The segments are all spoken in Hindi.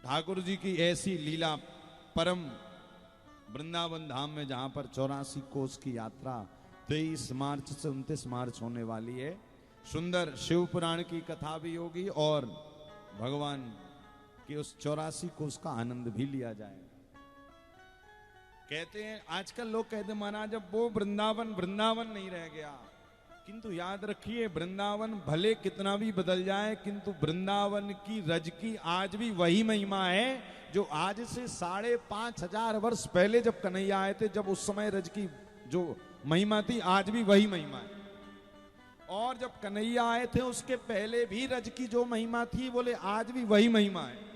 ठाकुर जी की ऐसी लीला परम वृंदावन धाम में, जहां पर 84 कोस की यात्रा 23 मार्च से 29 मार्च होने वाली है। सुंदर शिव पुराण की कथा भी होगी और भगवान की उस 84 कोस का आनंद भी लिया जाएगा। कहते हैं, आजकल लोग कहते हैं महाराज अब वो वृंदावन वृंदावन नहीं रह गया, किंतु याद रखिए वृंदावन भले कितना भी बदल जाए, किंतु वृंदावन की रज की आज भी वही महिमा है जो आज से 5,500 वर्ष पहले जब कन्हैया आए थे, जब उस समय रज की जो महिमा थी, आज भी वही महिमा है। और जब कन्हैया आए थे उसके पहले भी रज की जो महिमा थी, बोले आज भी वही महिमा है।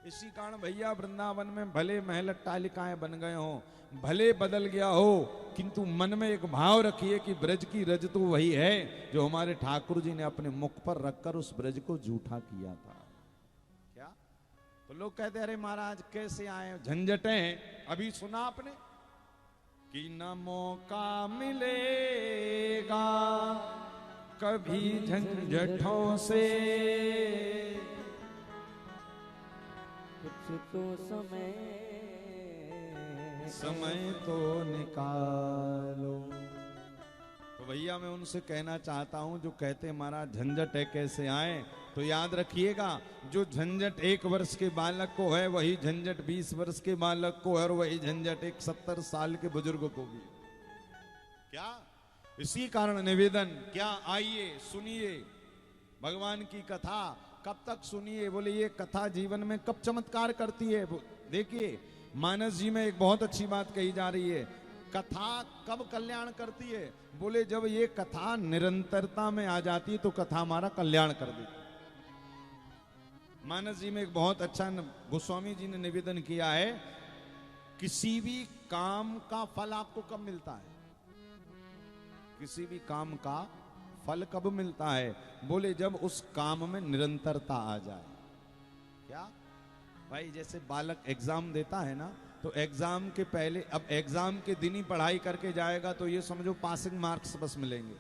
इसी कारण भैया वृंदावन में भले महल अट्टालिकाएं बन गए हो, भले बदल गया हो, किंतु मन में एक भाव रखिए कि ब्रज की रज तो वही है जो हमारे ठाकुर जी ने अपने मुख पर रखकर उस ब्रज को जूठा किया था। क्या तो लोग कहते अरे महाराज कैसे आए, झंझटें। अभी सुना आपने कि न मौका मिलेगा कभी झंझटों से, कुछ तो समय तो निकालो। तो भैया मैं उनसे कहना चाहता हूं जो कहते हैं महाराज झंझट है कैसे आए, तो याद रखिएगा जो झंझट 1 वर्ष के बालक को है वही झंझट 20 वर्ष के बालक को है, और वही झंझट एक 70 साल के बुजुर्ग को भी। क्या इसी कारण निवेदन, क्या आइए सुनिए भगवान की कथा। कब तक सुनिए, बोले ये कथा जीवन में कब चमत्कार करती है। देखिए मानस जी में एक बहुत अच्छी बात कही जा रही है, कथा कब कल्याण करती है, बोले जब ये कथा निरंतरता में आ जाती है तो कथा हमारा कल्याण कर देती। मानस जी में एक बहुत अच्छा गोस्वामी जी ने निवेदन किया है, किसी भी काम का फल आपको कब मिलता है, किसी भी काम का फल कब मिलता है, बोले जब उस काम में निरंतरता आ जाए। क्या भाई जैसे बालक एग्जाम देता है ना, तो एग्जाम के पहले, अब एग्जाम के दिन ही पढ़ाई करके जाएगा तो ये समझो पासिंग मार्क्स बस मिलेंगे।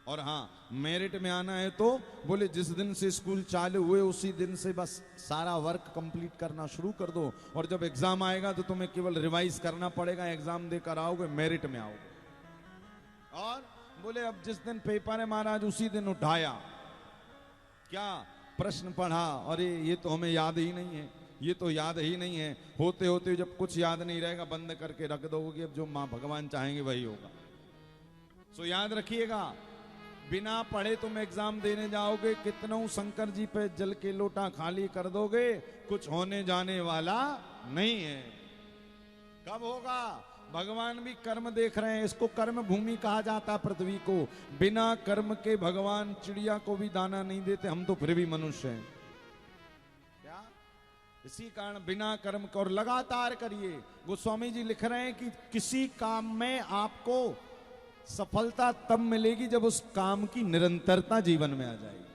और हाँ मेरिट में आना है तो बोले जिस दिन से स्कूल चालू हुए उसी दिन से बस सारा वर्क कंप्लीट करना शुरू कर दो, और जब एग्जाम आएगा तो तुम्हें केवल रिवाइज करना पड़ेगा, एग्जाम देकर आओगे मेरिट में आओगे। और बोले अब जिस दिन पेपर है महाराज उसी दिन उठाया, क्या प्रश्न पढ़ा, अरे ये तो हमें याद ही नहीं है, ये तो याद ही नहीं है, होते होते जब कुछ याद नहीं रहेगा बंद करके रख दोगे, अब जो मां भगवान चाहेंगे वही होगा। सो याद रखिएगा बिना पढ़े तुम एग्जाम देने जाओगे, कितनों शंकर जी पे जल के लोटा खाली कर दोगे, कुछ होने जाने वाला नहीं है। कब होगा, भगवान भी कर्म देख रहे हैं, इसको कर्म भूमि कहा जाता है पृथ्वी को। बिना कर्म के भगवान चिड़िया को भी दाना नहीं देते, हम तो फिर भी मनुष्य हैं। क्या इसी कारण बिना कर्म को, और लगातार करिए। गोस्वामी जी लिख रहे हैं कि किसी काम में आपको सफलता तब मिलेगी जब उस काम की निरंतरता जीवन में आ जाएगी।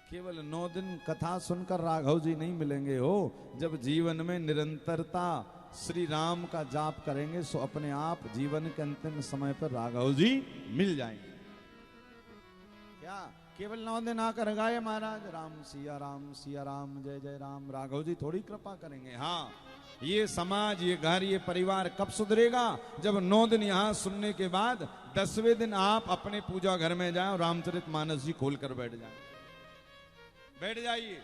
केवल 9 दिन कथा सुनकर राघव जी नहीं मिलेंगे हो, जब जीवन में निरंतरता श्री राम का जाप करेंगे सो अपने आप जीवन के अंतिम समय पर राघव जी मिल जाएंगे। क्या केवल 9 दिन आकर गाए महाराज राम सिया राम जय जय राम, राघव जी थोड़ी कृपा करेंगे। हाँ ये समाज, ये घर, ये परिवार कब सुधरेगा, जब 9 दिन यहां सुनने के बाद 10वें दिन आप अपने पूजा घर में जाए और रामचरितमानस जी खोलकर बैठ जाइए।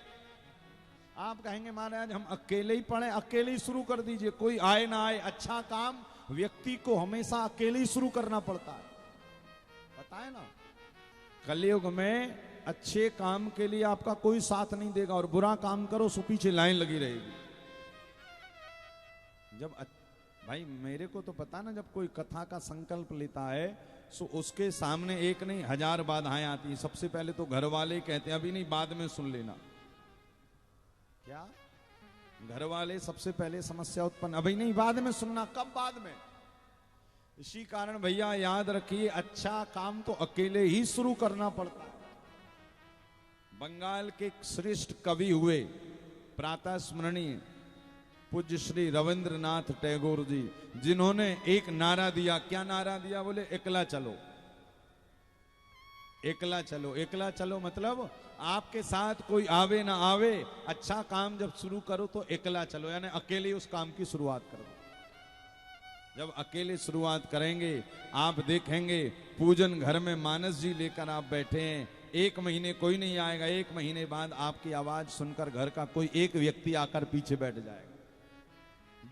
आप कहेंगे महाराज हम अकेले ही पढ़े, अकेले ही शुरू कर दीजिए, कोई आए ना आए। अच्छा काम व्यक्ति को हमेशा अकेले ही शुरू करना पड़ता है, पता है ना। कलयुग में अच्छे काम के लिए आपका कोई साथ नहीं देगा, और बुरा काम करो सो पीछे लाइन लगी रहेगी। जब भाई मेरे को तो पता ना, जब कोई कथा का संकल्प लेता है सो उसके सामने एक नहीं 1000 बाधाएं आती हैं। सबसे पहले तो घर वाले कहते हैं अभी नहीं बाद में सुन लेना। क्या घर वाले सबसे पहले समस्या उत्पन्न, अभी नहीं बाद में सुनना, कब बाद में। इसी कारण भैया याद रखिए अच्छा काम तो अकेले ही शुरू करना पड़ता है। बंगाल के एक श्रेष्ठ कवि हुए प्रातः स्मरणीय पूज्य श्री रविंद्रनाथ टैगोर जी, जिन्होंने एक नारा दिया। क्या नारा दिया, बोले एकला चलो। एकला चलो, एकला चलो मतलब आपके साथ कोई आवे ना आवे, अच्छा काम जब शुरू करो तो अकेला चलो, यानी अकेले उस काम की शुरुआत करो। जब अकेले शुरुआत करेंगे आप देखेंगे पूजन घर में मानस जी लेकर आप बैठे हैं, 1 महीने कोई नहीं आएगा, 1 महीने बाद आपकी आवाज सुनकर घर का कोई एक व्यक्ति आकर पीछे बैठ जाएगा,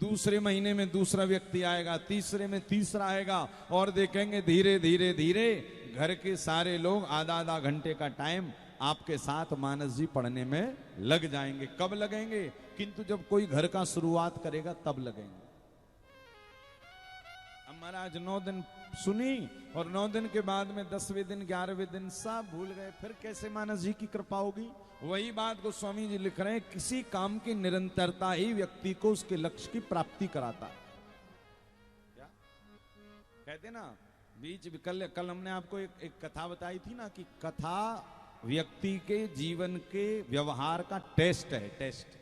दूसरे महीने में दूसरा व्यक्ति आएगा, तीसरे में तीसरा आएगा, और देखेंगे धीरे धीरे धीरे घर के सारे लोग आधा आधा घंटे का टाइम आपके साथ मानस जी पढ़ने में लग जाएंगे। कब लगेंगे? किंतु जब कोई घर का शुरुआत करेगा तब लगेंगे। अब महाराज 9 दिन सुनी और 9 दिन के बाद में 10वें दिन 11वें दिन सब भूल गए, फिर कैसे मानस जी की कृपा होगी? वही बात गोस्वामी जी लिख रहे हैं, किसी काम की निरंतरता ही व्यक्ति को उसके लक्ष्य की प्राप्ति कराता है। क्या कहते ना, बीच कल हमने आपको एक कथा बताई थी ना, कि कथा व्यक्ति के जीवन के व्यवहार का टेस्ट है। Test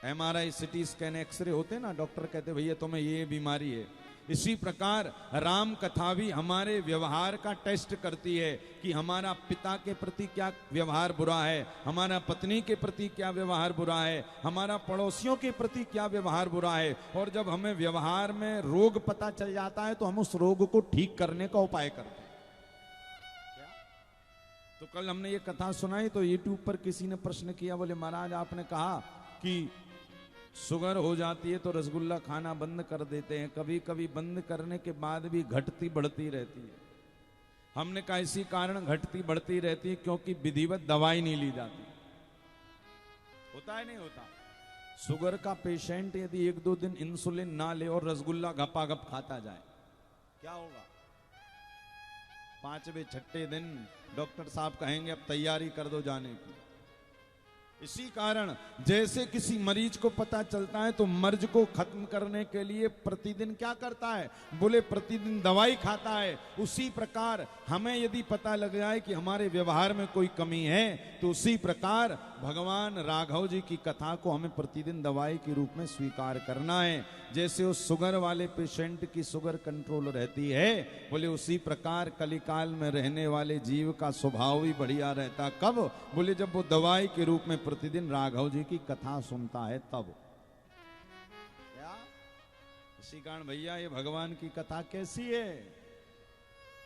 MRI CT scan x-ray होते हैं ना, डॉक्टर कहते भैया तुम्हें ये बीमारी है। इसी प्रकार राम कथा भी हमारे व्यवहार का टेस्ट करती है कि हमारा पिता के प्रति क्या व्यवहार बुरा है, हमारा पत्नी के प्रति क्या व्यवहार बुरा है, हमारा पड़ोसियों के प्रति क्या व्यवहार बुरा है। और जब हमें व्यवहार में रोग पता चल जाता है तो हम उस रोग को ठीक करने का उपाय करते हैं। तो कल हमने ये कथा सुनाई तो यूट्यूब पर किसी ने प्रश्न किया, बोले महाराज आपने कहा कि शुगर हो जाती है तो रसगुल्ला खाना बंद कर देते हैं, कभी कभी बंद करने के बाद भी घटती बढ़ती रहती है। हमने कहा इसी कारण घटती बढ़ती रहती है क्योंकि विधिवत दवाई नहीं ली जाती। होता है नहीं होता? शुगर का पेशेंट यदि 1-2 दिन इंसुलिन ना ले और रसगुल्ला घपाघप खाता जाए, क्या होगा? 5वें 6ठे दिन डॉक्टर साहब कहेंगे अब तैयारी कर दो जाने की। इसी कारण जैसे किसी मरीज को पता चलता है तो मर्ज को खत्म करने के लिए प्रतिदिन क्या करता है? बोले प्रतिदिन दवाई खाता है। उसी प्रकार हमें यदि पता लग जाए कि हमारे व्यवहार में कोई कमी है तो उसी प्रकार भगवान राघव जी की कथा को हमें प्रतिदिन दवाई के रूप में स्वीकार करना है। जैसे उस शुगर वाले पेशेंट की शुगर कंट्रोल रहती है, बोले उसी प्रकार कलिकाल में रहने वाले जीव का स्वभाव भी बढ़िया रहता। कब? बोले जब वो दवाई के रूप में प्रतिदिन राघव जी की कथा सुनता है तब। क्या? इसी कारण भैया ये भगवान की कथा कैसी है?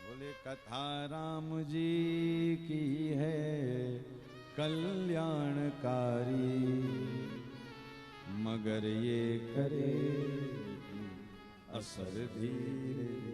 बोले कथा राम जी की है कल्याणकारी, मगर ये करे असर धीरे।